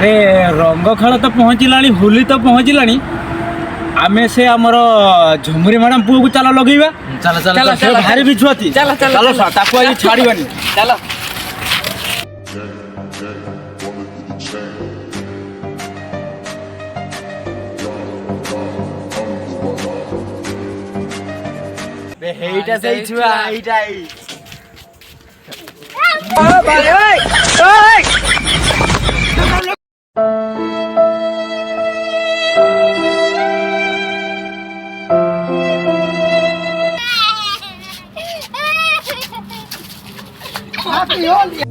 अरे रंग खेल तो पहुँचला होली तो पहुँचला आमे से आमर झमुरी मैडम पुओ को चल लगेगा चलो चलो से भारी बिछुआती चलो चलो चलो ताको आज छाड़ीबानी चलो हेइटा सही छुआ हेइटा ओ भाई ओए ओए Happy Holi.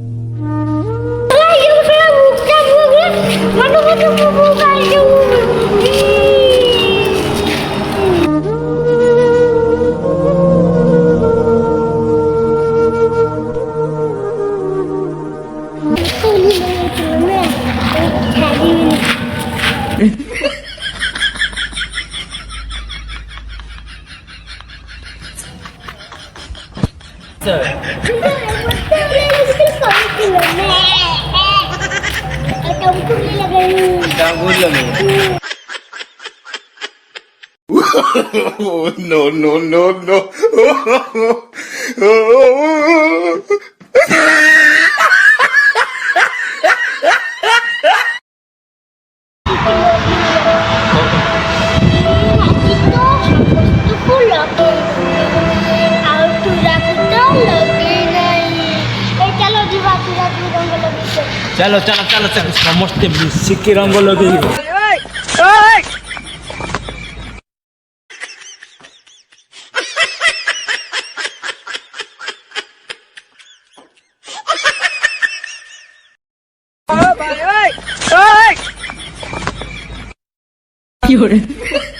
No, no, no, no. चलो चलो चलो चलो समस्ते मिसिकी रंग लगे Fiore.